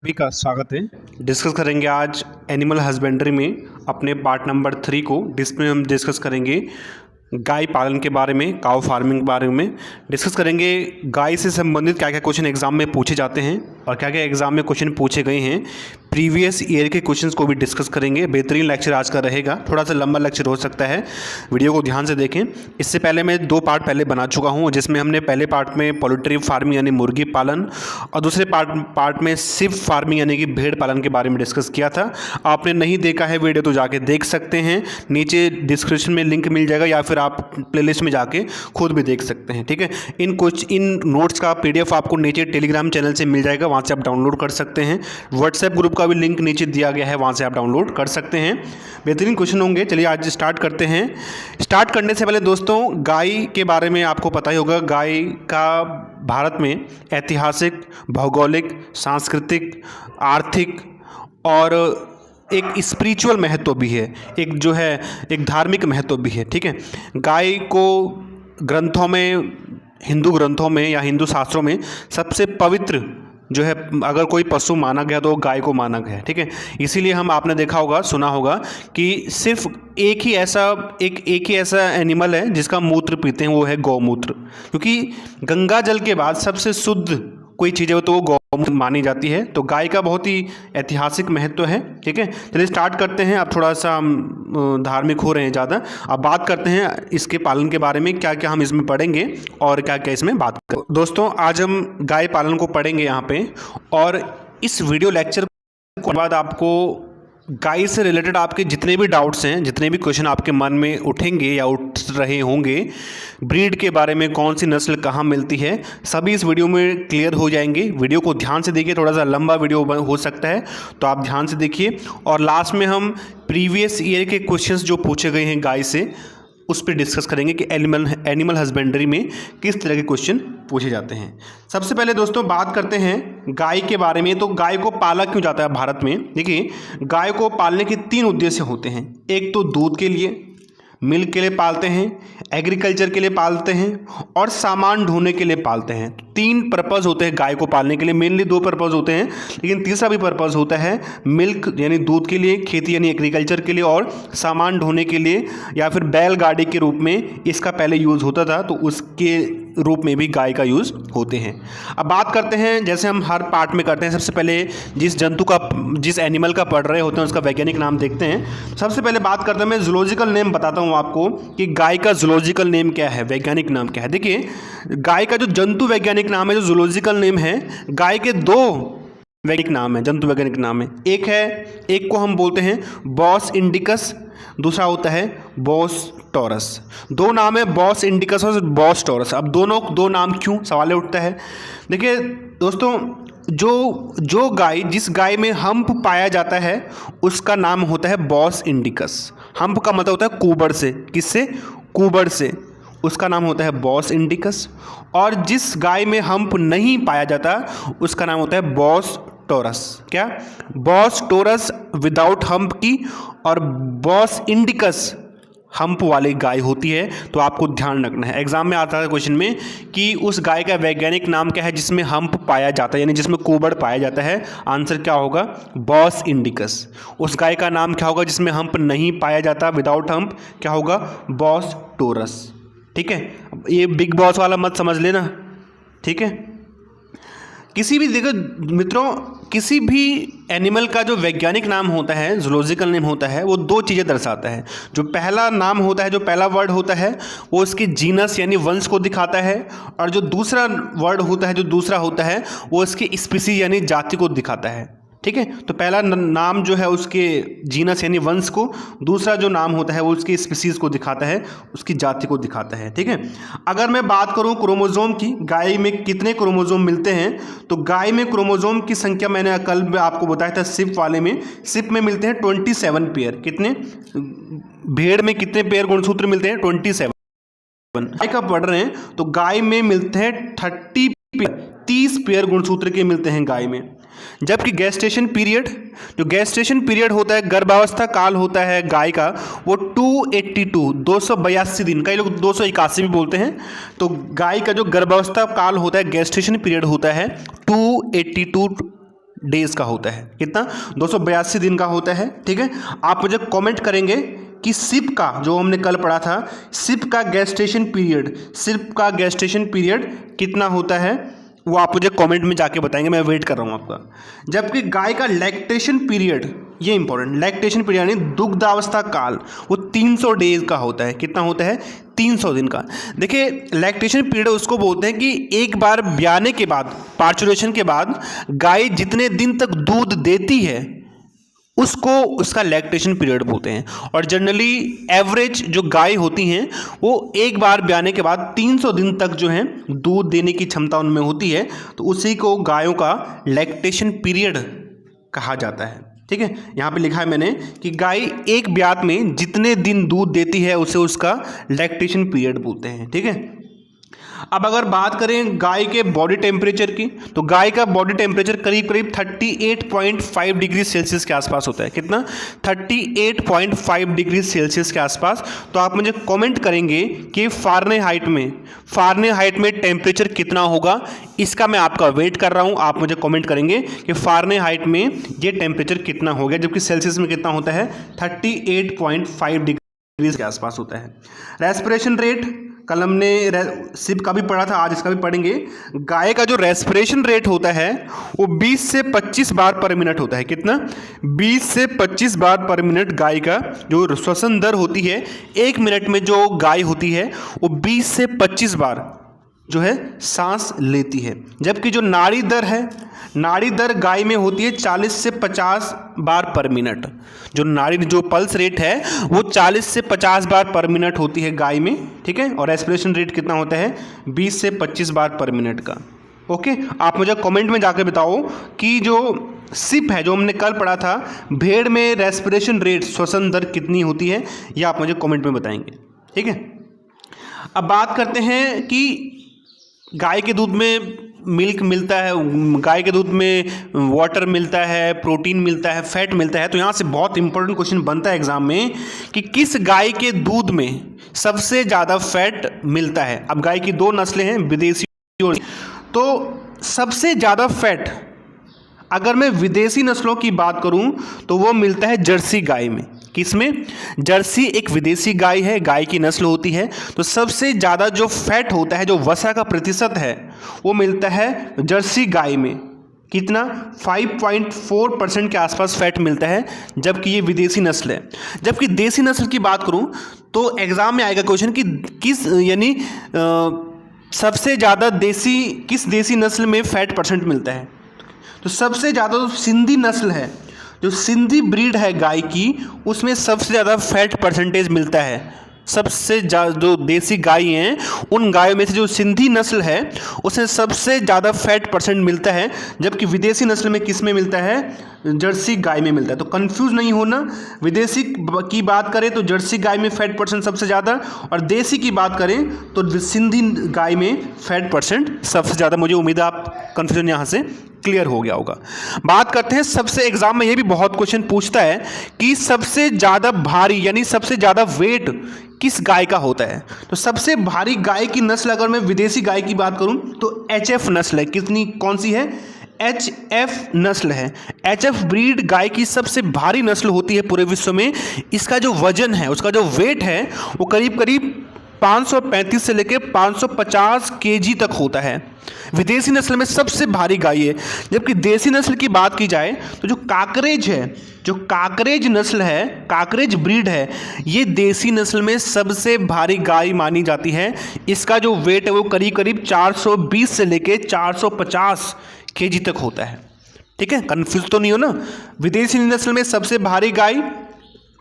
सभी का स्वागत है। डिस्कस करेंगे आज एनिमल हस्बेंड्री में अपने पार्ट नंबर 3 को, जिसमें हम डिस्कस करेंगे गाय पालन के बारे में, काउ फार्मिंग के बारे में डिस्कस करेंगे। गाय से संबंधित क्या क्या क्वेश्चन एग्जाम में पूछे जाते हैं और क्या क्या एग्जाम में क्वेश्चन पूछे गए हैं, प्रीवियस ईयर के क्वेश्चंस को भी डिस्कस करेंगे। बेहतरीन लेक्चर आज का रहेगा, थोड़ा सा लंबा लेक्चर हो सकता है, वीडियो को ध्यान से देखें। इससे पहले मैं 2 पार्ट पहले बना चुका हूँ, जिसमें हमने पहले पार्ट में पोल्ट्री फार्मिंग यानी मुर्गी पालन और दूसरे पार्ट में सिप फार्मिंग यानी कि भेड़ पालन के बारे में डिस्कस किया था। आपने नहीं देखा है वीडियो तो जाके देख सकते हैं, नीचे डिस्क्रिप्शन में लिंक मिल जाएगा या फिर आप प्लेलिस्ट में जाके खुद भी देख सकते हैं। ठीक है, इन नोट्स का PDF आपको नीचे टेलीग्राम चैनल से मिल जाएगा, वहाँ से आप डाउनलोड कर सकते हैं। व्हाट्सएप ग्रुप का भी लिंक नीचे दिया गया है, वहाँ से आप डाउनलोड कर सकते हैं। बेहतरीन क्वेश्चन होंगे। चलिए आज स्टार्ट करते हैं। स्टार्ट करने से पहले दोस्तों, गाय के बारे में आपको पता ही होगा। गाय का भारत में ऐतिहासिक, भौगोलिक, सांस्कृतिक, आर्थिक और एक स्पिरिचुअल महत्व भी है, एक धार्मिक महत्व भी है। ठीक है, गाय को ग्रंथों में, हिंदू ग्रंथों में या हिंदू शास्त्रों में सबसे पवित्र जो है, अगर कोई पशु माना गया तो गाय को माना गया है। ठीक है, इसीलिए आपने देखा होगा, सुना होगा कि सिर्फ एक ही ऐसा एनिमल है जिसका मूत्र पीते हैं, वो है गौमूत्र। क्योंकि गंगा जल के बाद सबसे शुद्ध कोई चीज़ है तो वो गौमूत्र मानी जाती है। तो गाय का बहुत ही ऐतिहासिक महत्व है। ठीक है, चलिए स्टार्ट करते हैं। अब थोड़ा सा हम धार्मिक हो रहे हैं ज़्यादा, अब बात करते हैं इसके पालन के बारे में, क्या क्या हम इसमें पढ़ेंगे और क्या क्या इसमें बात करें। दोस्तों आज हम गाय पालन को पढ़ेंगे यहाँ पे, और इस वीडियो लेक्चर के बाद आपको गाय से रिलेटेड आपके जितने भी डाउट्स हैं, जितने भी क्वेश्चन आपके मन में उठेंगे या उठ रहे होंगे, ब्रीड के बारे में, कौन सी नस्ल कहाँ मिलती है, सभी इस वीडियो में क्लियर हो जाएंगे। वीडियो को ध्यान से देखिए, थोड़ा सा लंबा वीडियो हो सकता है तो आप ध्यान से देखिए। और लास्ट में हम प्रीवियस ईयर के क्वेश्चंस जो पूछे गए हैं गाय से, उस पर डिस्कस करेंगे कि एनिमल हस्बेंड्री में किस तरह के क्वेश्चन पूछे जाते हैं। सबसे पहले दोस्तों बात करते हैं गाय के बारे में। तो गाय को पाला क्यों जाता है भारत में? देखिए, गाय को पालने के 3 उद्देश्य होते हैं। एक तो दूध के लिए, मिल्क के लिए पालते हैं, एग्रीकल्चर के लिए पालते हैं और सामान ढोने के लिए पालते हैं। 3 पर्पज़ होते हैं गाय को पालने के लिए। मेनली 2 पर्पज़ होते हैं, लेकिन तीसरा भी पर्पज़ होता है, मिल्क यानी दूध के लिए, खेती यानी एग्रीकल्चर के लिए, और सामान ढोने के लिए या फिर बैलगाड़ी के रूप में इसका पहले यूज़ होता था, तो उसके रूप में भी गाय का यूज़ होते हैं। अब बात करते हैं, जैसे हम हर पार्ट में करते हैं, सबसे पहले जिस एनिमल का पढ़ रहे होते हैं उसका वैज्ञानिक नाम देखते हैं। सबसे पहले बात करते हैं, मैं जूलॉजिकल नेम बताता हूँ आपको कि गाय का जूलॉजिकल नेम क्या है, वैज्ञानिक नाम क्या है। देखिए, गाय का जो जंतु वैज्ञानिक नाम है, जो जूलॉजिकल नेम है, गाय के 2 वैज्ञानिक नाम है, जंतु वैज्ञानिक नाम है। एक को हम बोलते हैं बॉस इंडिकस, दूसरा होता है बॉस टॉरस। 2 नाम है, बॉस इंडिकस और बॉस टॉरस। अब दोनों 2 नाम क्यों, सवाल उठता है। देखिए दोस्तों, जिस गाय में हम्प पाया जाता है उसका नाम होता है बॉस इंडिकस। हम्प का मतलब होता है कुबड़ से, किससे? कुबड़ से, उसका नाम होता है बॉस इंडिकस। और जिस गाय में हम्प नहीं पाया जाता उसका नाम होता है बॉस टॉरस। क्या? बॉस टॉरस विदाउट हम्प की और बॉस इंडिकस हम्प वाली गाय होती है। तो आपको ध्यान रखना है, एग्जाम में आता है क्वेश्चन में कि उस गाय का वैज्ञानिक नाम क्या है जिसमें हम्प पाया जाता है, यानी जिसमें कुबड़ पाया जाता है। आंसर क्या होगा? Bos indicus. उस गाय का नाम क्या होगा जिसमें हम्प नहीं पाया जाता, विदाउट हम्प? क्या होगा? Boss taurus. ठीक है, ये बिग बॉस वाला मत समझ लेना। ठीक है, देखो मित्रों, किसी भी एनिमल का जो वैज्ञानिक नाम होता है, जूलॉजिकल नेम होता है, वो 2 चीज़ें दर्शाता है। जो पहला नाम होता है, जो पहला वर्ड होता है, वो उसके जीनस यानी वंश को दिखाता है, और जो दूसरा वर्ड होता है, जो दूसरा होता है, वो उसकी स्पीसीज यानी जाति को दिखाता है। ठीक है, तो पहला नाम जो है उसके जीनस यानी वंश को, दूसरा जो नाम होता है वो उसकी स्पीसीज को दिखाता है, उसकी जाति को दिखाता है। ठीक है, अगर मैं बात करूं क्रोमोजोम की, गाय में कितने क्रोमोजोम मिलते हैं, तो गाय में क्रोमोजोम की संख्या मैंने कल आपको बताया था सिप वाले में। सिप में मिलते हैं 27 पेयर। कितने? भेड़ में कितने पेयर गुणसूत्र मिलते हैं? 27। गाय का पढ़ रहे हैं तो गाय में मिलते हैं 30 पेयर गुणसूत्र के मिलते हैं गाय में। जबकि गैस्टेशन पीरियड होता है, गर्भावस्था काल होता है गाय का, वो 282 दिन, कई लोग 281 भी बोलते हैं। तो गाय का जो गर्भावस्था काल होता है, गैस्टेशन पीरियड होता है 282 डेज का होता है। कितना? 282 दिन का होता है। ठीक है, आप मुझे कमेंट करेंगे कि सिप का, जो हमने कल पढ़ा था, सिप का गेस्टेशन पीरियड कितना होता है, वो आप मुझे कमेंट में जाके बताएंगे, मैं वेट कर रहा हूँ आपका। जबकि गाय का लैक्टेशन पीरियड, ये इंपॉर्टेंट, लैक्टेशन पीरियड यानी दुग्धावस्था काल, वो 300 डेज का होता है। कितना होता है? 300 दिन का। देखिए, लैक्टेशन पीरियड उसको बोलते हैं कि एक बार ब्याने के बाद, पार्चुरेशन के बाद गाय जितने दिन तक दूध देती है उसको उसका लैक्टेशन पीरियड बोलते हैं। और जनरली एवरेज जो गाय होती हैं वो एक बार ब्याने के बाद 300 दिन तक जो है दूध देने की क्षमता उनमें होती है, तो उसी को गायों का लैक्टेशन पीरियड कहा जाता है। ठीक है, यहाँ पे लिखा है मैंने कि गाय एक ब्यात में जितने दिन दूध देती है उसे उसका लैक्टेशन पीरियड बोलते हैं। ठीक है, अब अगर बात करें गाय के बॉडी टेम्परेचर की, तो गाय का बॉडी टेम्परेचर करीब करीब 38.5 डिग्री सेल्सियस के आसपास होता है। कितना? 38.5 डिग्री सेल्सियस के आसपास। तो आप मुझे कमेंट करेंगे कि फ़ारेनहाइट में टेम्परेचर कितना होगा, इसका मैं आपका वेट कर रहा हूँ। आप मुझे कमेंट करेंगे कि फ़ारेनहाइट में ये टेम्परेचर कितना हो गया, जबकि सेल्सियस में कितना होता है? 38.5 डिग्री के आसपास होता है। रेस्पिरेशन रेट, कल हमने सिप का भी पढ़ा था, आज इसका भी पढ़ेंगे। गाय का जो रेस्पिरेशन रेट होता है वो 20 से 25 बार पर मिनट होता है। कितना? 20 से 25 बार पर मिनट गाय का जो श्वसन दर होती है, एक मिनट में जो गाय होती है वो 20 से 25 बार जो है सांस लेती है। जबकि जो नाड़ी दर गाय में होती है 40 से 50 बार पर मिनट। जो पल्स रेट है वो 40 से 50 बार पर मिनट होती है गाय में। ठीक है, और रेस्पिरेशन रेट कितना होता है? 20 से 25 बार पर मिनट का। ओके, आप मुझे कमेंट में जाकर बताओ कि जो सिप है, जो हमने कल पढ़ा था, भेड़ में रेस्पिरेशन रेट, श्वसन दर कितनी होती है, ये आप मुझे कमेंट में बताएंगे। ठीक है, अब बात करते हैं कि गाय के दूध में मिल्क मिलता है, गाय के दूध में वाटर मिलता है, प्रोटीन मिलता है, फैट मिलता है। तो यहाँ से बहुत इंपॉर्टेंट क्वेश्चन बनता है एग्जाम में कि किस गाय के दूध में सबसे ज़्यादा फैट मिलता है। अब गाय की दो नस्लें हैं, विदेशी और, तो सबसे ज़्यादा फैट अगर मैं विदेशी नस्लों की बात करूं तो वो मिलता है जर्सी गाय में। किसमें? जर्सी एक विदेशी गाय है, गाय की नस्ल होती है। तो सबसे ज़्यादा जो फैट होता है, जो वसा का प्रतिशत है, वो मिलता है जर्सी गाय में। कितना? 5.4% के आसपास फैट मिलता है, जबकि ये विदेशी नस्ल है। जबकि देसी नस्ल की बात करूं तो एग्जाम में आएगा क्वेश्चन कि किस, यानी सबसे ज़्यादा किस देसी नस्ल में फैट परसेंट मिलता है। तो सबसे ज़्यादा जो सिंधी नस्ल है, जो सिंधी ब्रीड है गाय की, उसमें सबसे ज़्यादा फैट परसेंटेज मिलता है। सबसे जो देसी गाय हैं उन गायों में से जो सिंधी नस्ल है उसमें सबसे ज़्यादा फैट परसेंट मिलता है, जबकि विदेशी नस्ल में किस में मिलता है? जर्सी गाय में मिलता है। तो कंफ्यूज नहीं होना, विदेशी की बात करें तो जर्सी गाय में फैट परसेंट सबसे ज़्यादा, और देसी की बात करें तो सिंधी गाय में फैट परसेंट सबसे ज़्यादा। मुझे उम्मीद है आप कन्फ्यूजन यहाँ से क्लियर हो गया होगा। बात करते हैं सबसे, एग्जाम में ये भी बहुत क्वेश्चन पूछता है कि सबसे ज़्यादा भारी यानी सबसे ज़्यादा वेट किस गाय का होता है। तो सबसे भारी गाय की नस्ल अगर मैं विदेशी गाय की बात करूं तो HF नस्ल है। कौन सी है? HF नस्ल है। HF ब्रीड गाय की सबसे भारी नस्ल होती है पूरे विश्व में। इसका जो वजन है, उसका जो वेट है, वो करीब करीब 535 से लेकर 550 केजी तक होता है। विदेशी नस्ल में सबसे भारी गाय है। जबकि देसी नस्ल की बात की जाए तो जो काकरेज है, जो काकरेज नस्ल है, काकरेज ब्रीड है, ये देसी नस्ल में सबसे भारी गाय मानी जाती है। इसका जो वेट है वो करीब करीब 420 से लेकर 450 केजी तक होता है। ठीक है, कंफ्यूज तो नहीं हो ना। विदेशी नस्ल में सबसे भारी गाय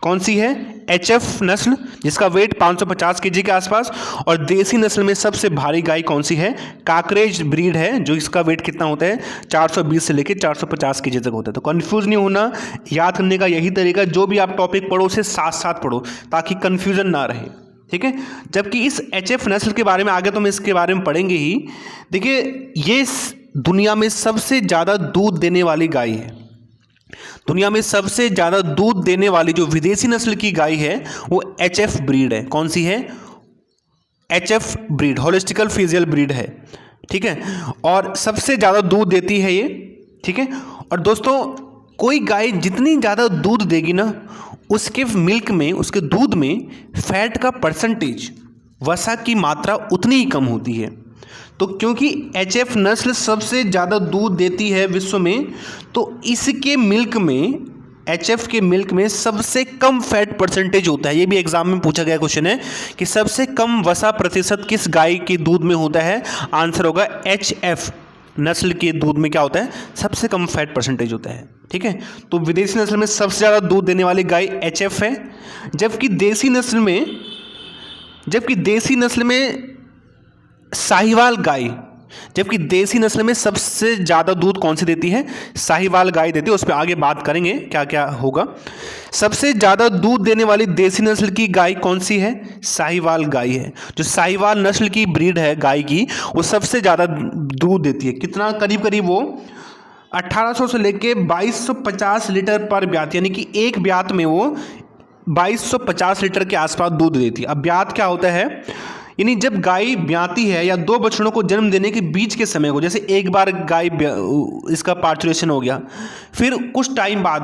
कौन सी है? HF नस्ल, जिसका वेट 550 केजी के आसपास। और देसी नस्ल में सबसे भारी गाय कौन सी है? काकरेज ब्रीड है, जो इसका वेट कितना होता है? 420 से लेकर 450 केजी तक होता है। तो कंफ्यूज नहीं होना, याद करने का यही तरीका, जो भी आप टॉपिक पढ़ो उसे साथ साथ पढ़ो ताकि कन्फ्यूजन ना रहे। ठीक है, जबकि इस HF नस्ल के बारे में आगे तो हम इसके बारे में पढ़ेंगे ही। देखिए, ये दुनिया में सबसे ज़्यादा दूध देने वाली गाय है। दुनिया में सबसे ज़्यादा दूध देने वाली जो विदेशी नस्ल की गाय है वो HF ब्रीड है। कौन सी है? HF ब्रीड, होलिस्टिकल फ्रिजियन ब्रीड है। ठीक है, और सबसे ज़्यादा दूध देती है ये। ठीक है, और दोस्तों कोई गाय जितनी ज़्यादा दूध देगी ना, उसके मिल्क में, उसके दूध में फैट का परसेंटेज, वसा की मात्रा उतनी ही कम होती है। तो क्योंकि HF नस्ल सबसे ज़्यादा दूध देती है विश्व में, तो इसके मिल्क में, HF के मिल्क में सबसे कम फैट परसेंटेज होता है। ये भी एग्जाम में पूछा गया क्वेश्चन है कि सबसे कम वसा प्रतिशत किस गाय के दूध में होता है। आंसर होगा HF नस्ल के दूध में क्या होता है, सबसे कम फैट परसेंटेज होता है। ठीक है, तो विदेशी नस्ल में सबसे ज़्यादा दूध देने वाली गाय HF है, जबकि देसी नस्ल में साहिवाल गाय, जबकि देसी नस्ल में सबसे ज़्यादा दूध कौन सी देती है, साहिवाल गाय देती है। उस पर आगे बात करेंगे क्या क्या होगा। सबसे ज़्यादा दूध देने वाली देसी नस्ल की गाय कौन सी है, साहिवाल गाय है। जो साहिवाल नस्ल की ब्रीड है गाय की, वो सबसे ज़्यादा दूध देती है। कितना, करीब करीब वो 1800 से लेके 2250 लीटर पर ब्यात, यानी कि एक ब्यात में वो 2250 लीटर के आसपास दूध देती है। अब ब्यात क्या होता है, यानी जब गाय ब्याती है या दो बछड़ों को जन्म देने के बीच के समय को, जैसे एक बार गाय इसका पार्चुरेशन हो गया, फिर कुछ टाइम बाद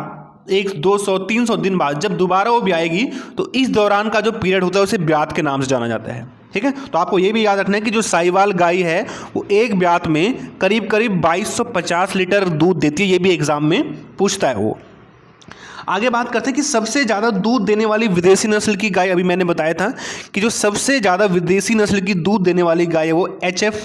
100-200-300 दिन बाद जब दोबारा वो ब्याएगी, तो इस दौरान का जो पीरियड होता है उसे ब्यात के नाम से जाना जाता है। ठीक है, तो आपको ये भी याद रखना है कि जो साहिवाल गाय है वो एक ब्यात में करीब करीब 2250 लीटर दूध देती है। ये भी एग्जाम में पूछता है वो। आगे बात करते हैं कि सबसे ज़्यादा दूध देने वाली विदेशी नस्ल की गाय, अभी मैंने बताया था कि जो सबसे ज़्यादा विदेशी नस्ल की दूध देने वाली गाय है वो HF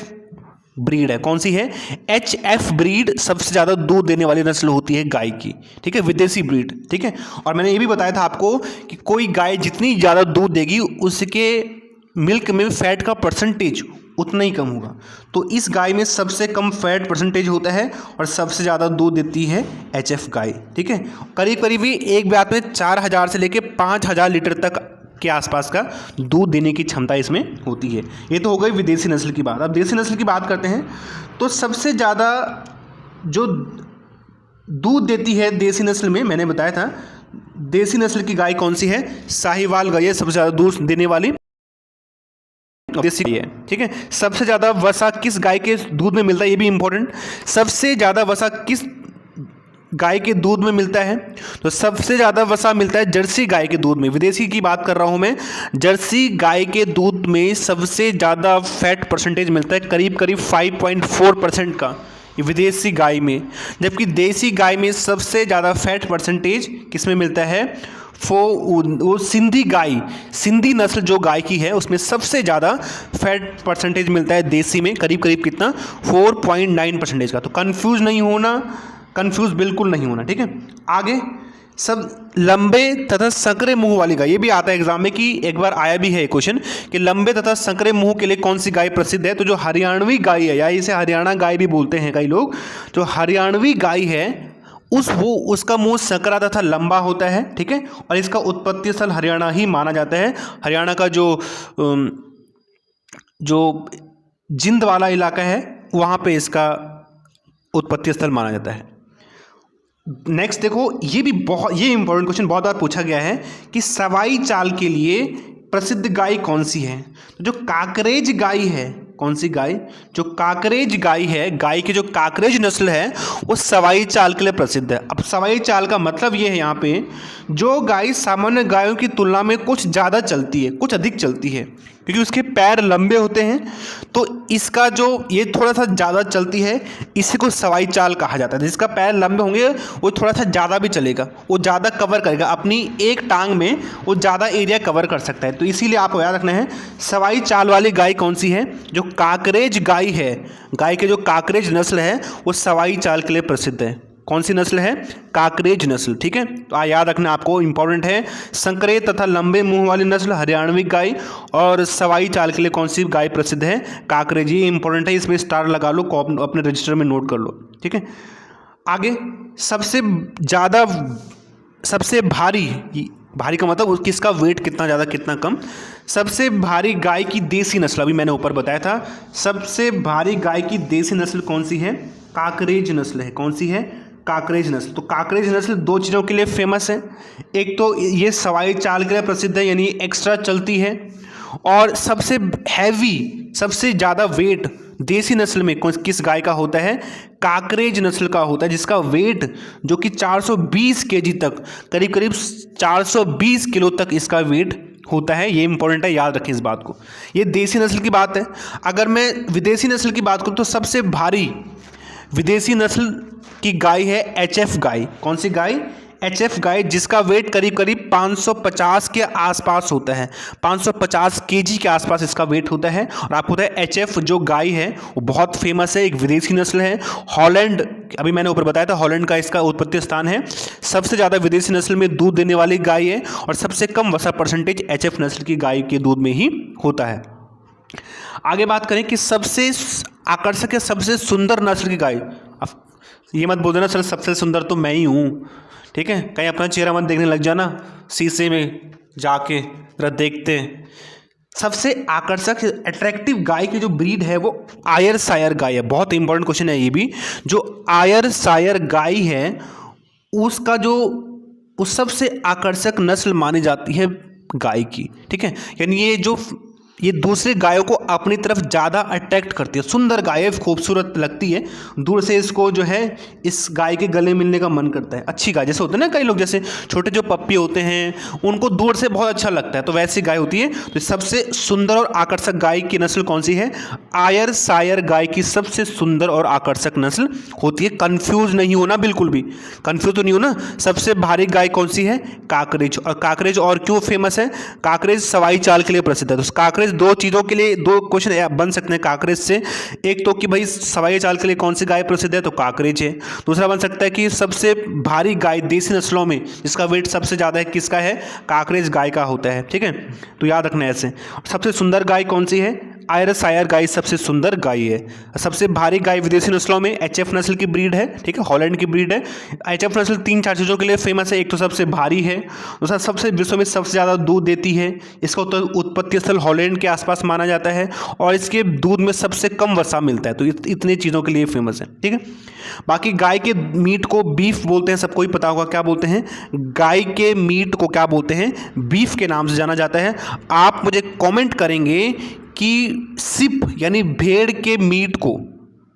ब्रीड है। कौन सी है, HF ब्रीड सबसे ज़्यादा दूध देने वाली नस्ल होती है गाय की। ठीक है, विदेशी ब्रीड। ठीक है, और मैंने ये भी बताया था आपको कि कोई गाय जितनी ज़्यादा दूध देगी उसके मिल्क में फैट का परसेंटेज उतना ही कम होगा। तो इस गाय में सबसे कम फैट परसेंटेज होता है और सबसे ज़्यादा दूध देती है HF गाय। ठीक है, करीब करीब ही एक ब्यात में 4000 से लेकर 5000 लीटर तक के आसपास का दूध देने की क्षमता इसमें होती है। ये तो हो गई विदेशी नस्ल की बात। अब देसी नस्ल की बात करते हैं, तो सबसे ज़्यादा जो दूध देती है देसी नस्ल में, मैंने बताया था देसी नस्ल की गाय कौन सी है, साहिवाल गाय है सबसे ज़्यादा दूध देने वाली देसी है। ठीक है, सबसे ज़्यादा वसा किस गाय के दूध में मिलता है, ये भी इंपॉर्टेंट। सबसे ज़्यादा वसा किस गाय के दूध में मिलता है, तो सबसे ज़्यादा वसा मिलता है जर्सी गाय के दूध में। विदेशी की बात कर रहा हूँ मैं, जर्सी गाय के दूध में सबसे ज़्यादा फैट परसेंटेज मिलता है, करीब करीब 5.4% का, ये विदेशी गाय में। जबकि देसी गाय में सबसे ज़्यादा फैट परसेंटेज किस में मिलता है, वो सिंधी गाय, सिंधी नस्ल जो गाय की है उसमें सबसे ज़्यादा फैट परसेंटेज मिलता है देसी में, करीब करीब कितना, 4.9% का। तो कंफ्यूज नहीं होना, कंफ्यूज बिल्कुल नहीं होना। ठीक है, आगे सब लंबे तथा संकरे मुंह वाली गाय, ये भी आता है एग्जाम में कि एक बार आया भी है क्वेश्चन कि लंबे तथा संकरे मुंह के लिए कौन सी गाय प्रसिद्ध है। तो जो हरियाणवी गाय है, या इसे हरियाणा गाय भी बोलते हैं कई लोग, जो हरियाणवी गाय है उसका मुंह सकरा तथा लंबा होता है। ठीक है, और इसका उत्पत्ति स्थल हरियाणा ही माना जाता है। हरियाणा का जो जिंद वाला इलाका है वहाँ पे इसका उत्पत्ति स्थल माना जाता है। नेक्स्ट देखो, ये इंपॉर्टेंट क्वेश्चन बहुत बार पूछा गया है कि सवाई चाल के लिए प्रसिद्ध गाय कौन सी है। तो जो काकरेज गाय है, कौन सी गाय, जो काकरेज गाय है, गाय की जो काकरेज नस्ल है वो सवाई चाल के लिए प्रसिद्ध है। अब सवाई चाल का मतलब ये है यहाँ पे, जो गाय सामान्य गायों की तुलना में कुछ ज़्यादा चलती है, कुछ अधिक चलती है, क्योंकि उसके पैर लंबे होते हैं, तो इसका जो ये थोड़ा सा ज़्यादा चलती है, इसी को सवाई चाल कहा जाता है। जिसका पैर लंबे होंगे वो थोड़ा सा ज़्यादा भी चलेगा, वो ज़्यादा कवर करेगा, अपनी एक टांग में वो ज़्यादा एरिया कवर कर सकता है। तो इसीलिए आपको याद रखना है सवाई चाल वाली गाय कौन सी है, जो काकरेज गाय है, गाय के जो काकरेज नस्ल है वो सवाई चाल के लिए प्रसिद्ध है। कौन सी नस्ल है, काकरेज नस्ल। ठीक है, तो याद रखना आपको, इंपॉर्टेंट है। संकरे तथा लंबे मुंह वाली नस्ल हरियाणवी गाय, और सवाई चाल के लिए कौन सी गाय प्रसिद्ध है, काकरेज। ये इंपॉर्टेंट है, इसमें स्टार लगा लो, अपने रजिस्टर में नोट कर लो। ठीक है, आगे सबसे भारी का मतलब किसका वेट कितना ज़्यादा कितना कम। सबसे भारी गाय की देसी नस्ल, अभी मैंने ऊपर बताया था, सबसे भारी गाय की देसी नस्ल कौन सी है, काकरेज नस्ल है। कौन सी है, काकरेज नस्ल। तो काकरेज नस्ल दो चीज़ों के लिए फेमस है, एक तो ये सवाई चाल के लिए प्रसिद्ध है, यानी एक्स्ट्रा चलती है, और सबसे हैवी, सबसे ज़्यादा वेट देसी नस्ल में किस गाय का होता है? काकरेज नस्ल का होता है, जिसका वेट जो कि 420 केजी तक, करीब करीब 420 किलो तक इसका वेट होता है। ये इंपॉर्टेंट है, याद रखें इस बात को। ये देसी नस्ल की बात है। अगर मैं विदेशी नस्ल की बात करूँ तो सबसे भारी विदेशी नस्ल की गाय है HF गाय। कौन सी गाय? HF गाय, जिसका वेट करीब करीब 550 के आसपास होता है, 550 केजी के आसपास इसका वेट होता है। और आपको पता है HF जो गाय है वो बहुत फेमस है, एक विदेशी नस्ल है। हॉलैंड, अभी मैंने ऊपर बताया था हॉलैंड का इसका उत्पत्ति स्थान है। सबसे ज़्यादा विदेशी नस्ल में दूध देने वाली गाय है और सबसे कम वसा परसेंटेज HF नस्ल की गाय के दूध में ही होता है। आगे बात करें कि सबसे आकर्षक या सबसे सुंदर नस्ल की गाय। अब ये मत बोल देना सर सबसे सुंदर तो मैं ही हूँ, ठीक है? कहीं अपना चेहरा मत देखने लग जाना, शीशे में जाके जरा देखते। सबसे आकर्षक अट्रैक्टिव गाय की जो ब्रीड है वो आयरशायर गाय है। बहुत इंपॉर्टेंट क्वेश्चन है ये भी। जो आयरशायर गाय है उसका जो उस सबसे आकर्षक नस्ल मानी जाती है गाय की, ठीक है? यानी ये दूसरे गायों को अपनी तरफ ज़्यादा अट्रैक्ट करती है। सुंदर गाय है, खूबसूरत लगती है, दूर से इसको जो है इस गाय के गले मिलने का मन करता है। अच्छी गाय जैसे होते हैं ना, कई लोग जैसे छोटे जो पप्पी होते हैं उनको दूर से बहुत अच्छा लगता है, तो वैसी गाय होती है। तो सबसे सुंदर और आकर्षक गाय की नस्ल कौन सी है? आयरशायर गाय की सबसे सुंदर और आकर्षक नस्ल होती है। कन्फ्यूज नहीं होना, बिल्कुल भी कन्फ्यूज तो नहीं होना। सबसे भारी गाय कौन सी है? काकरेज। और काकरेज और क्यों फेमस है? काकरेज सवाई चाल के लिए प्रसिद्ध है। तो काकरेज दो चीज़ों के लिए दो क्वेश्चन बन सकते हैं काकरेज से। एक तो कि भाई सवाई चाल के लिए कौन सी गाय प्रसिद्ध है, तो काकरेज है। दूसरा बन सकता है कि सबसे भारी गाय देसी नस्लों में जिसका वेट सबसे ज़्यादा है किसका है? काकरेज गाय का होता है, ठीक है? तो याद रखना है ऐसे। सबसे सुंदर गाय कौन सी है? आयरशायर गाय सबसे सुंदर गाय है। सबसे भारी गाय विदेशी नस्लों में HF नस्ल की ब्रीड है, ठीक है? हॉलैंड की ब्रीड है। HF नस्ल 3-4 चीज़ों के लिए फेमस है। एक तो सबसे भारी है, दूसरा सबसे विश्व में सबसे ज़्यादा दूध देती है, इसका उत्पत्ति स्थल हॉलैंड के आसपास माना जाता है, और इसके दूध में सबसे कम वसा मिलता है। तो इतनी चीज़ों के लिए फेमस है, ठीक है? बाकी गाय के मीट को बीफ बोलते हैं, सबको ही पता होगा क्या बोलते हैं। गाय के मीट को क्या बोलते हैं? बीफ के नाम से जाना जाता है। आप मुझे कमेंट करेंगे कि सिप यानी भेड़ के मीट को,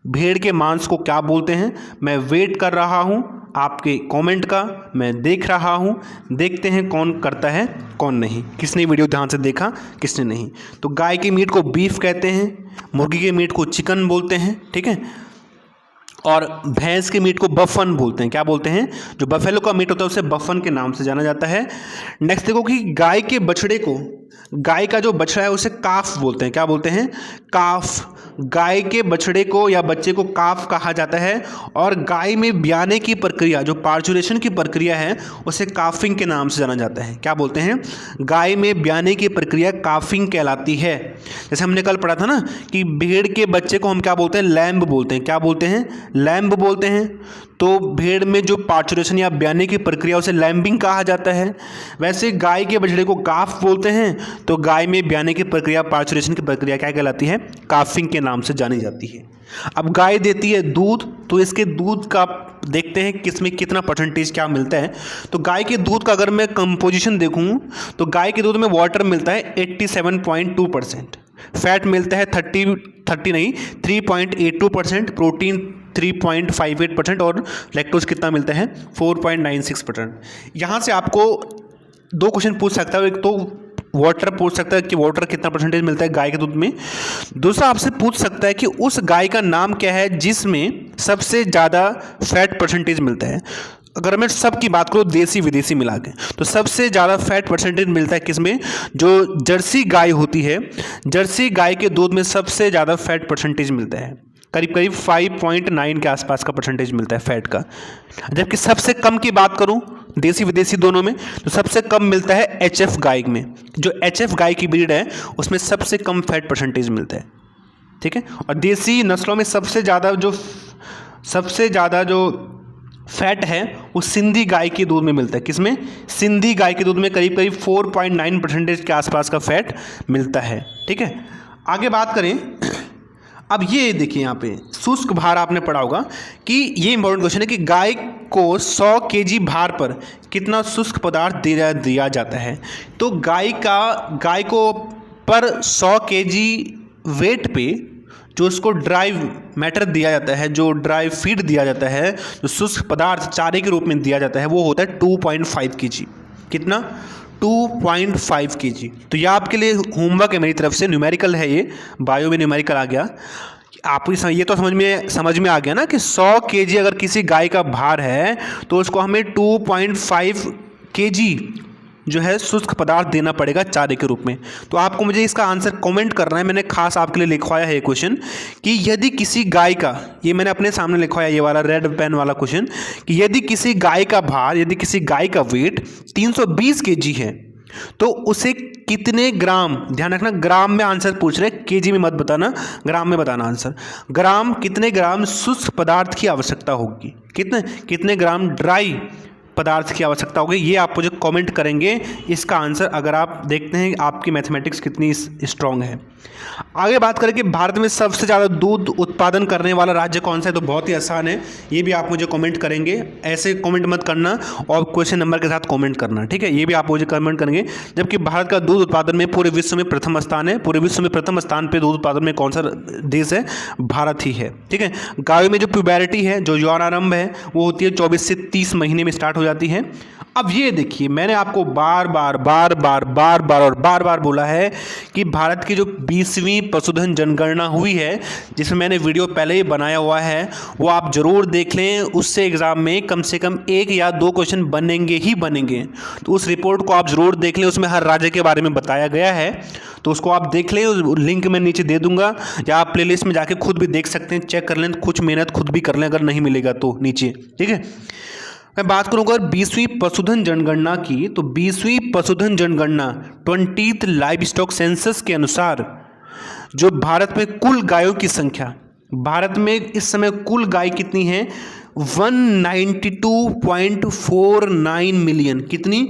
भेड़ के मांस को क्या बोलते हैं। मैं वेट कर रहा हूं आपके कमेंट का, मैं देख रहा हूं। देखते हैं कौन करता है कौन नहीं, किसने वीडियो ध्यान से देखा किसने नहीं। तो गाय के मीट को बीफ कहते हैं, मुर्गी के मीट को चिकन बोलते हैं, ठीक है? और भैंस के मीट को बफन बोलते हैं। क्या बोलते हैं? जो बफेलो का मीट होता है उसे बफन के नाम से जाना जाता है। नेक्स्ट देखो कि गाय के बछड़े को, गाय का जो बछड़ा है उसे काफ बोलते हैं। क्या बोलते हैं? काफ। गाय के बछड़े को या बच्चे को काफ कहा जाता है। और गाय में ब्याने की प्रक्रिया, जो पार्चुरेशन की प्रक्रिया है, उसे काफिंग के नाम से जाना जाता है। क्या बोलते हैं? गाय में ब्याने की प्रक्रिया काफिंग कहलाती है। जैसे हमने कल पढ़ा था ना कि भेड़ के बच्चे को हम क्या बोलते हैं? लैम्ब बोलते हैं। क्या बोलते हैं? लैम्ब बोलते हैं। तो भेड़ में जो पार्चुरेशन या ब्याने की प्रक्रिया उसे लैम्बिंग कहा जाता है। वैसे गाय के बछड़े को काफ बोलते हैं, तो गाय में ब्याने की प्रक्रिया, पार्चुरेशन की प्रक्रिया क्या कहलाती है? काफिंग के नाम से जानी जाती है। अब गाय देती है दूध, तो इसके दूध का देखते हैं किसमें कितना परसेंटेज क्या मिलता है। तो गाय के दूध का अगर मैं कंपोजिशन देखूं तो गाय के दूध में वाटर मिलता है 87.2%, फैट मिलता है 3.82%, प्रोटीन 3.58% और लैक्टोज कितना मिलता है? 4.96%। यहाँ से आपको दो क्वेश्चन पूछ सकता है। एक तो वाटर पूछ सकता है कि वाटर कितना परसेंटेज मिलता है गाय के दूध में। दूसरा आपसे पूछ सकता है कि उस गाय का नाम क्या है जिसमें सबसे ज़्यादा फैट परसेंटेज मिलता है। अगर मैं सब की बात करूँ देसी विदेशी मिला के, तो सबसे ज़्यादा फैट परसेंटेज मिलता है किसमें? जो जर्सी गाय होती है, जर्सी गाय के दूध में सबसे ज़्यादा फैट परसेंटेज मिलता है। करीब करीब 5.9 के आसपास का परसेंटेज मिलता है फैट का। जबकि सबसे कम की बात करूं देसी विदेशी दोनों में, तो सबसे कम मिलता है HF गाय में। जो HF गाय की ब्रीड है उसमें सबसे कम फैट परसेंटेज मिलता है, ठीक है? और देसी नस्लों में सबसे ज़्यादा जो फैट है वो सिंधी गाय के दूध में मिलता है। किसमें? सिंधी गाय के दूध में करीब करीब 4.9% के आसपास का फैट मिलता है, ठीक है? आगे बात करें, अब ये देखिए यहाँ पे शुष्क भार आपने पढ़ा होगा कि ये इंपॉर्टेंट क्वेश्चन है कि गाय को 100 केजी भार पर कितना शुष्क पदार्थ दिया जाता है। तो गाय को पर 100 केजी वेट पे जो उसको ड्राई मैटर दिया जाता है, जो ड्राई फीड दिया जाता है, जो शुष्क पदार्थ चारे के रूप में दिया जाता है, वो होता है 2.5 kg। कितना? 2.5 kg। तो यह आपके लिए होमवर्क है मेरी तरफ से, न्यूमेरिकल है ये, बायो में न्यूमेरिकल आ गया। आपको ये तो समझ में आ गया ना कि 100 kg अगर किसी गाय का भार है तो उसको हमें 2.5 kg जो है शुष्क पदार्थ देना पड़ेगा चारे के रूप में। तो आपको मुझे इसका आंसर कमेंट करना है। मैंने खास आपके लिए लिखवाया है ये क्वेश्चन कि यदि किसी गाय का, ये मैंने अपने सामने लिखवाया ये वाला रेड पेन वाला क्वेश्चन, कि यदि किसी गाय का भार, यदि किसी गाय का वेट 320 kg है तो उसे कितने ग्राम, ध्यान रखना ग्राम में आंसर पूछ रहे, केजी में मत बताना, ग्राम में बताना आंसर, ग्राम कितने ग्राम शुष्क पदार्थ की आवश्यकता होगी, कितने ग्राम ड्राई पदार्थ की आवश्यकता होगी, ये आप मुझे कमेंट करेंगे इसका आंसर, अगर आप देखते हैं आपकी मैथमेटिक्स कितनी स्ट्रांग है। आगे बात करें कि भारत में सबसे ज़्यादा दूध उत्पादन करने वाला राज्य कौन सा है, तो बहुत ही आसान है, ये भी आप मुझे कमेंट करेंगे। ऐसे कमेंट मत करना और क्वेश्चन नंबर के साथ कमेंट करना, ठीक है, ये भी आप मुझे कमेंट करेंगे। जबकि भारत का दूध उत्पादन में पूरे विश्व में प्रथम स्थान है, पूरे विश्व में प्रथम स्थान पर दूध उत्पादन में कौन सा देश है, भारत ही है, ठीक है। गायों में जो प्यूबैरिटी है, जो यौनारंभ है, वो होती है 24 से 30 महीने में स्टार्ट हो जाती है। अब ये देखिए, मैंने आपको बार बार बोला है कि भारत की जो 20वीं पशुधन जनगणना हुई है, जिसमें मैंने वीडियो पहले ही बनाया हुआ है, वो आप ज़रूर देख लें। उससे एग्ज़ाम में कम से कम 1 या 2 क्वेश्चन बनेंगे ही बनेंगे, तो उस रिपोर्ट को आप ज़रूर देख लें। उसमें हर राज्य के बारे में बताया गया है, तो उसको आप देख लें, लिंक मैं नीचे दे दूंगा, या आप प्लेलिस्ट में जाके खुद भी देख सकते हैं, चेक कर लें, कुछ मेहनत खुद भी कर लें अगर नहीं मिलेगा तो नीचे, ठीक है। मैं बात करूंगा 20वीं पशुधन जनगणना की, तो 20वीं पशुधन जनगणना 20th लाइव स्टॉक सेंसस के अनुसार जो भारत में कुल गायों की संख्या, भारत में इस समय कुल गाय कितनी है, 192.49 मिलियन, कितनी,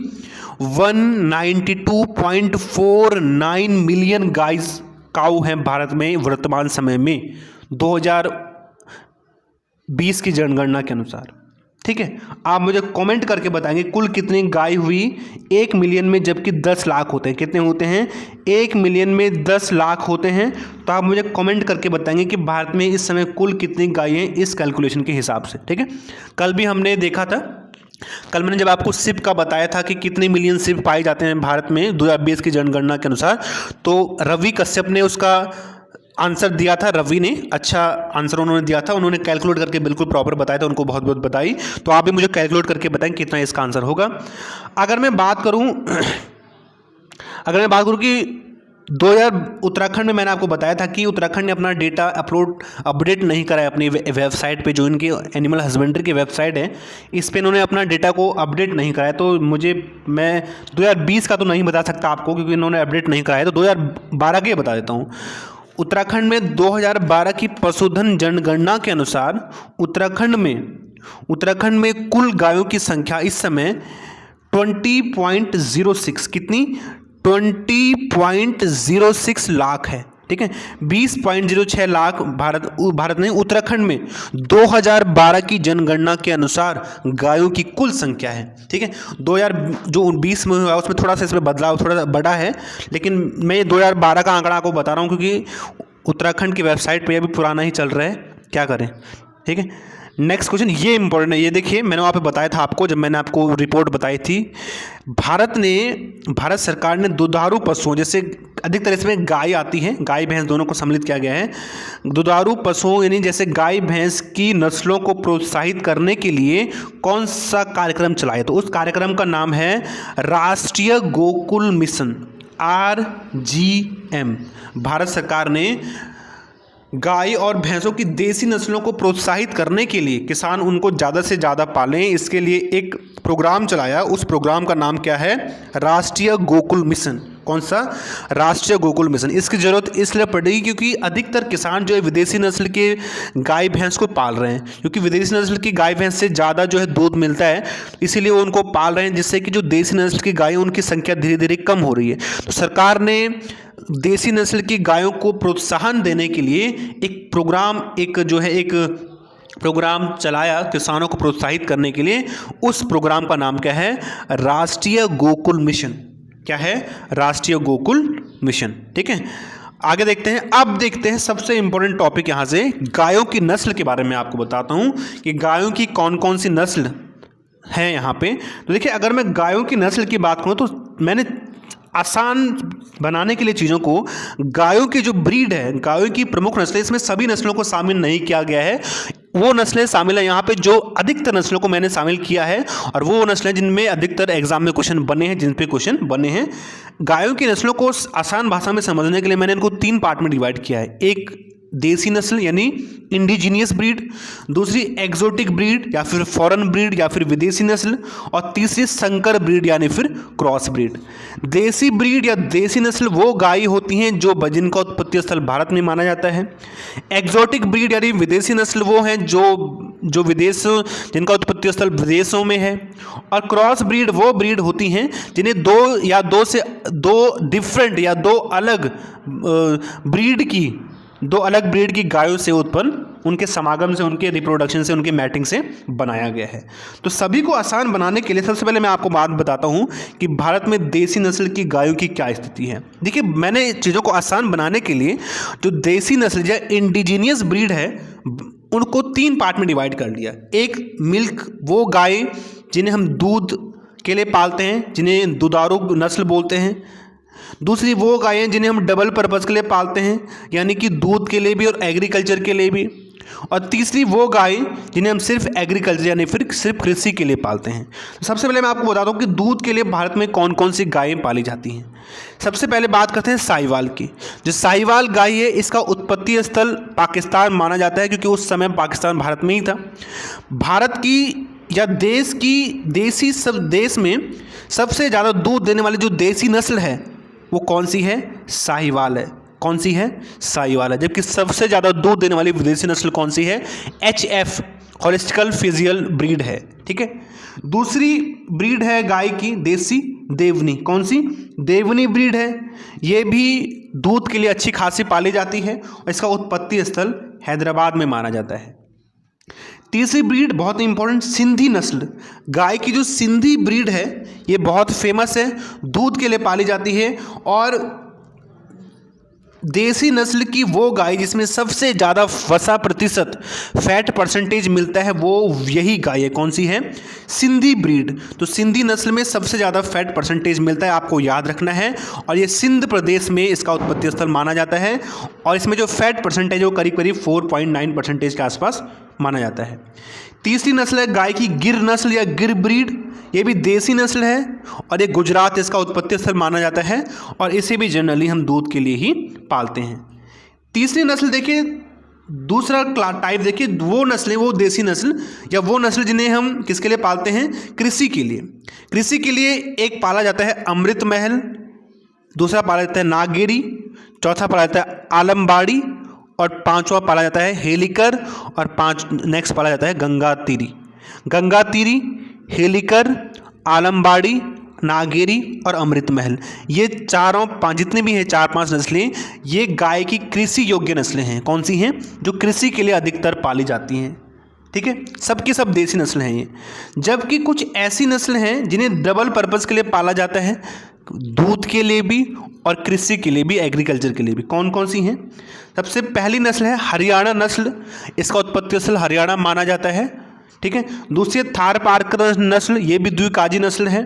192.49 मिलियन गाइस काऊ हैं भारत में वर्तमान समय में 2020 की जनगणना के अनुसार, ठीक है। आप मुझे कमेंट करके बताएंगे कुल कितनी गाय हुई 1 मिलियन में, जबकि 10 लाख होते हैं, कितने होते हैं, 1 मिलियन में 10 लाख होते हैं। तो आप मुझे कमेंट करके बताएंगे कि भारत में इस समय कुल कितनी गायें हैं इस कैलकुलेशन के हिसाब से, ठीक है। कल भी हमने देखा था, कल मैंने जब आपको सिप का बताया था कि कितने मिलियन सिप पाए जाते हैं भारत में 2020 की जनगणना के अनुसार, तो रवि कश्यप ने उसका आंसर दिया था, रवि ने अच्छा आंसर उन्होंने दिया था, उन्होंने कैलकुलेट करके बिल्कुल प्रॉपर बताया था, उनको बहुत बहुत बधाई। तो आप भी मुझे कैलकुलेट करके बताएं कितना इसका आंसर होगा। अगर मैं बात करूं कि 2000 उत्तराखंड में, मैंने आपको बताया था कि उत्तराखंड ने अपना डेटा अपडेट नहीं करा है अपनी वेबसाइट पे, जो इनकी एनिमल हस्बेंड्री की वेबसाइट है, इस पे इन्होंने अपना डेटा को अपडेट नहीं कराया। तो मैं 2020 का तो नहीं बता सकता आपको क्योंकि इन्होंने अपडेट नहीं कराया, तो 2012 के बता देता हूँ। उत्तराखंड में 2012 की पशुधन जनगणना के अनुसार उत्तराखंड में कुल गायों की संख्या इस समय 20.06, कितनी, 20.06 लाख है, ठीक है। 20.06 लाख भारत में उत्तराखंड में 2012 की जनगणना के अनुसार गायों की कुल संख्या है, ठीक है। 2020 में हुआ उसमें थोड़ा सा इसमें बदलाव थोड़ा सा बड़ा है, लेकिन मैं 2012 का आंकड़ा आपको बता रहा हूँ क्योंकि उत्तराखंड की वेबसाइट पे अभी पुराना ही चल रहा है, क्या करें, ठीक है। नेक्स्ट क्वेश्चन ये इंपॉर्टेंट है, ये देखिए, मैंने वहाँ पे बताया था आपको, जब मैंने आपको रिपोर्ट बताई थी, भारत सरकार ने दुधारू पशुओं, जैसे अधिकतर इसमें गाय आती है, गाय भैंस दोनों को सम्मिलित किया गया है, दुधारू पशुओं यानी जैसे गाय भैंस की नस्लों को प्रोत्साहित करने के लिए कौन सा कार्यक्रम चलाया, तो उस कार्यक्रम का नाम है राष्ट्रीय गोकुल मिशन, RGM। भारत सरकार ने गाय और भैंसों की देसी नस्लों को प्रोत्साहित करने के लिए, किसान उनको ज़्यादा से ज़्यादा पालें, इसके लिए एक प्रोग्राम चलाया। उस प्रोग्राम का नाम क्या है, राष्ट्रीय गोकुल मिशन। कौन सा, राष्ट्रीय गोकुल मिशन। इसकी ज़रूरत इसलिए पड़ेगी क्योंकि अधिकतर किसान जो है विदेशी नस्ल के गाय भैंस को पाल रहे हैं, क्योंकि विदेशी नस्ल की गाय भैंस से ज़्यादा जो है दूध मिलता है, इसीलिए वो उनको पाल रहे हैं, जिससे कि जो देसी नस्ल की गायें उनकी संख्या धीरे धीरे कम हो रही है। तो सरकार ने देसी नस्ल की गायों को प्रोत्साहन देने के लिए एक प्रोग्राम चलाया किसानों को प्रोत्साहित करने के लिए। उस प्रोग्राम का नाम क्या है, राष्ट्रीय गोकुल मिशन। क्या है, राष्ट्रीय गोकुल मिशन, ठीक है। आगे देखते हैं। अब देखते हैं सबसे इंपॉर्टेंट टॉपिक यहाँ से, गायों की नस्ल के बारे में आपको बताता हूँ कि गायों की कौन कौन सी नस्ल है यहाँ पे। तो देखिए, अगर मैं गायों की नस्ल की बात करूँ तो मैंने आसान बनाने के लिए चीज़ों को, गायों की जो ब्रीड है, गायों की प्रमुख नस्लें, इसमें सभी नस्लों को शामिल नहीं किया गया है। वो नस्लें शामिल है यहाँ पे जो अधिकतर नस्लों को मैंने शामिल किया है, और वो नस्लें जिनमें अधिकतर एग्जाम में क्वेश्चन बने हैं, जिन पे क्वेश्चन बने हैं। गायों की नस्लों को आसान भाषा में समझने के लिए मैंने इनको 3 पार्ट में डिवाइड किया है। एक देसी नस्ल यानी इंडिजीनियस ब्रीड, दूसरी एक्सोटिक ब्रीड या फिर फॉरेन ब्रीड या फिर विदेशी नस्ल, और तीसरी संकर ब्रीड यानी फिर क्रॉस ब्रीड। देसी ब्रीड या देसी नस्ल वो गाय होती हैं जो जिनका उत्पत्ति स्थल भारत में माना जाता है। एक्सोटिक ब्रीड यानी विदेशी नस्ल वो हैं जो विदेश, जिनका उत्पत्ति स्थल विदेशों में है। और क्रॉस ब्रीड वो ब्रीड होती हैं जिन्हें दो डिफरेंट या दो अलग ब्रीड की गायों से उत्पन्न, उनके समागम से, उनके रिप्रोडक्शन से, उनके मैटिंग से बनाया गया है। तो सभी को आसान बनाने के लिए सबसे पहले मैं आपको बात बताता हूँ कि भारत में देसी नस्ल की गायों की क्या स्थिति है। देखिए, मैंने चीज़ों को आसान बनाने के लिए जो देसी नस्ल या इंडिजीनियस ब्रीड है उनको 3 पार्ट में डिवाइड कर लिया। एक मिल्क, वो गाय जिन्हें हम दूध के लिए पालते हैं, जिन्हें दुधारू नस्ल बोलते हैं। दूसरी वो गायें जिन्हें हम डबल पर्पज़ के लिए पालते हैं, यानी कि दूध के लिए भी और एग्रीकल्चर के लिए भी। और तीसरी वो गाय जिन्हें हम सिर्फ एग्रीकल्चर यानी फिर सिर्फ कृषि के लिए पालते हैं। सबसे पहले मैं आपको बताता हूँ कि दूध के लिए भारत में कौन कौन सी गायें पाली जाती हैं। सबसे पहले बात करते हैं साहिवाल की। जो साहिवाल गाय है, इसका उत्पत्ति स्थल पाकिस्तान माना जाता है, क्योंकि उस समय पाकिस्तान भारत में ही था। भारत की या देश में सबसे ज़्यादा दूध देने वाली जो देसी नस्ल है वो कौन सी है? साहिवाल है। कौन सी है? साहिवाल है। जबकि सबसे ज़्यादा दूध देने वाली विदेशी नस्ल कौन सी है? HF हॉलिस्टिकल फ्रिजियन ब्रीड है। ठीक है। दूसरी ब्रीड है गाय की देसी, देवनी। कौन सी? देवनी ब्रीड है। ये भी दूध के लिए अच्छी खासी पाली जाती है और इसका उत्पत्ति स्थल हैदराबाद में माना जाता है। तीसरी ब्रीड बहुत इंपॉर्टेंट, सिंधी नस्ल। गाय की जो सिंधी ब्रीड है ये बहुत फेमस है, दूध के लिए पाली जाती है। और देसी नस्ल की वो गाय जिसमें सबसे ज़्यादा वसा प्रतिशत, फैट परसेंटेज मिलता है, वो यही गाय है। कौन सी है? सिंधी ब्रीड। तो सिंधी नस्ल में सबसे ज़्यादा फैट परसेंटेज मिलता है, आपको याद रखना है। और ये सिंध प्रदेश में इसका उत्पत्ति स्थल माना जाता है, और इसमें जो फैट परसेंटेज है वो करीब करीब 4.9% के आसपास माना जाता है। तीसरी नस्ल है गाय की गिर नस्ल या गिर ब्रीड। ये भी देसी नस्ल है और ये गुजरात इसका उत्पत्ति स्थल माना जाता है, और इसे भी जनरली हम दूध के लिए ही पालते हैं। तीसरी नस्ल देखिए, दूसरा टाइप देखिए, वो नस्लें, वो देसी नस्ल या वो नस्ल जिन्हें हम किसके लिए पालते हैं? कृषि के लिए। कृषि के लिए एक पाला जाता है अमृत महल, दूसरा पाला जाता है नागेरी, चौथा पाला जाता है आलमबाड़ी, और पांचवा पाला जाता है हेलिकर, और नेक्स्ट पाला जाता है गंगातीरी। गंगातीरी, हेलिकर, आलमबाड़ी, नागेरी और अमृत महल, ये जितने भी हैं 4-5 नस्लें, ये गाय की कृषि योग्य नस्लें हैं। कौन सी हैं? जो कृषि के लिए अधिकतर पाली जाती हैं। ठीक है, सबकी सब देसी नस्ल हैं ये। जबकि कुछ ऐसी नस्ल हैं जिन्हें डबल पर्पज़ के लिए पाला जाता है, दूध के लिए भी और कृषि के लिए भी, एग्रीकल्चर के लिए भी। कौन कौन सी हैं? सबसे पहली नस्ल है हरियाणा नस्ल, इसका उत्पत्ति स्थल हरियाणा माना जाता है। ठीक है। दूसरी थारपारकर नस्ल, ये भी द्विकाजी नस्ल है।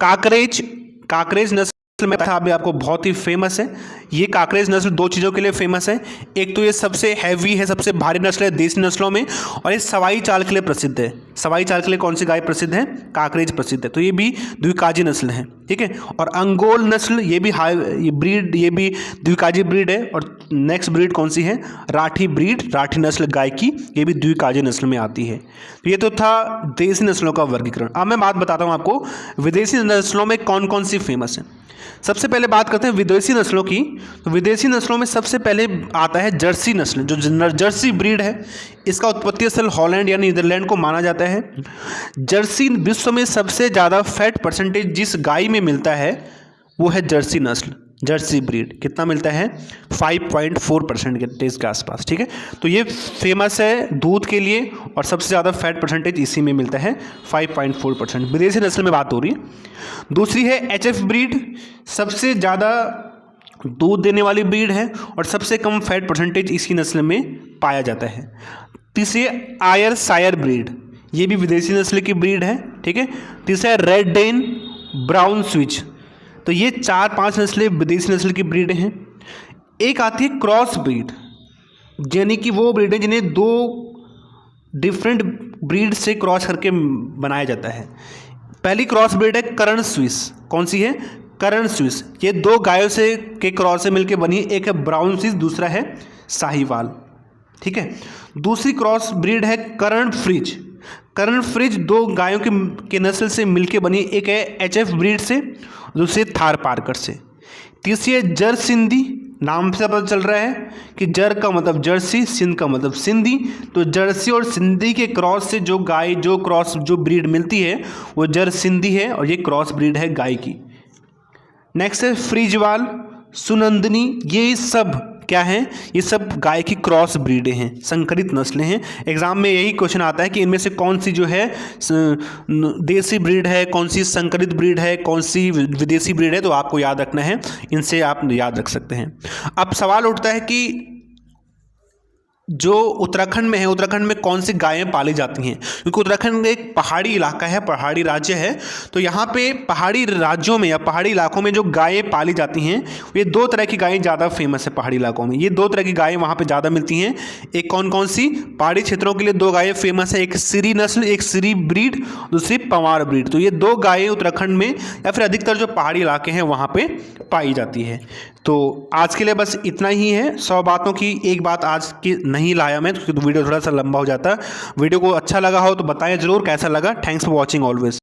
काकरेज नस्ल में अभी आपको बहुत ही फेमस है। ये काकरेज नस्ल 2 चीज़ों के लिए फेमस है। एक तो ये सबसे हैवी है, सबसे भारी नस्ल है देसी नस्लों में, और ये सवाई चाल के लिए प्रसिद्ध है। सवाई चाल के लिए कौन सी गाय प्रसिद्ध है? काकरेज प्रसिद्ध है। तो ये भी द्विकाजी नस्ल है। ठीक है। और अंगोल नस्ल, ये भी द्विकाजी ब्रीड है। और नेक्स्ट ब्रीड कौन सी है? राठी ब्रीड, राठी नस्ल गाय की, ये भी द्विकाजी नस्ल में आती है। तो ये तो था देसी नस्लों का वर्गीकरण। अब मैं बात बताता हूँ आपको विदेशी नस्लों में कौन कौन सी फेमस है। सबसे पहले बात करते हैं विदेशी नस्लों की। तो विदेशी नस्लों में सबसे पहले आता है जर्सी नस्ल, जो जर्सी ब्रीड है, इसका उत्पत्ति स्थल हॉलैंड या नीदरलैंड को माना जाता है। जर्सी विश्व में सबसे ज़्यादा फैट परसेंटेज जिस गाय में मिलता है वो है जर्सी नस्ल, जर्सी ब्रीड। कितना मिलता है? 5.4% के आसपास। ठीक है। तो ये फेमस है दूध के लिए, और सबसे ज़्यादा फैट परसेंटेज इसी में मिलता है, 5.4%। विदेशी नस्ल में बात हो रही है। दूसरी है HF ब्रीड, सबसे ज़्यादा दूध देने वाली ब्रीड है और सबसे कम फैट परसेंटेज इसी नस्ल में पाया जाता है। तीसरी आयर सायर ब्रीड, ये भी विदेशी नस्ल की ब्रीड है, ठीक है। तीसरा रेड डेन, ब्राउन स्विच, तो ये 4-5 नस्लें विदेशी नस्ल की ब्रीड हैं। एक आती है क्रॉस ब्रीड, यानी कि वो ब्रीड है जिन्हें 2 डिफरेंट ब्रीड से क्रॉस करके बनाया जाता है। पहली क्रॉस ब्रीड है करण स्विस। कौन सी है? करण स्विस। ये 2 गायों से के क्रॉस से मिलकर बनी, एक है ब्राउन स्विस, दूसरा है साहिवाल, ठीक है। दूसरी क्रॉस ब्रीड है करण फ्रिज। करण फ्रिज 2 गायों के नस्ल से मिलकर बनी, एक है एचएफ ब्रीड से, दूसरी थार पार्कर से। तीसरी है जर सिंधी, नाम से पता चल रहा है कि जर का मतलब जर्सी, सिंध का मतलब सिंधी, तो जर्सी और सिंधी के क्रॉस से जो गाय जो ब्रीड मिलती है वो जर सिंधी है और ये क्रॉस ब्रीड है गाय की। नेक्स्ट है फ्रीजवाल, सुनंदनी, ये सब क्या है? ये सब गाय की क्रॉस ब्रीडें हैं, संकरित नस्लें हैं। एग्जाम में यही क्वेश्चन आता है कि इनमें से कौन सी जो है देसी ब्रीड है, कौन सी संकरित ब्रीड है, कौन सी विदेशी ब्रीड है, तो आपको याद रखना है, इनसे आप याद रख सकते हैं। अब सवाल उठता है कि जो उत्तराखंड में है, उत्तराखंड में कौन सी गायें पाली जाती हैं, क्योंकि उत्तराखंड एक पहाड़ी इलाका है, पहाड़ी राज्य है, तो यहाँ पे पहाड़ी राज्यों में या पहाड़ी इलाकों में जो गायें पाली जाती हैं, ये 2 तरह की गायें ज़्यादा फेमस है पहाड़ी इलाकों में। ये 2 तरह की गायें वहाँ पे ज़्यादा मिलती हैं। एक कौन सी? पहाड़ी क्षेत्रों के लिए 2 गायें फेमस है, एक सिरी नस्ल, एक सिरी ब्रीड, दूसरी पंवार ब्रीड। तो ये 2 गायें उत्तराखंड में या फिर अधिकतर जो पहाड़ी इलाके हैं वहाँ पर पाई जाती है। तो आज के लिए बस इतना ही है। 100 बातों की एक बात आज की नहीं लाया मैं, क्योंकि वीडियो थोड़ा सा लंबा हो जाता है। वीडियो को अच्छा लगा हो तो बताएं ज़रूर कैसा लगा। Thanks for watching always.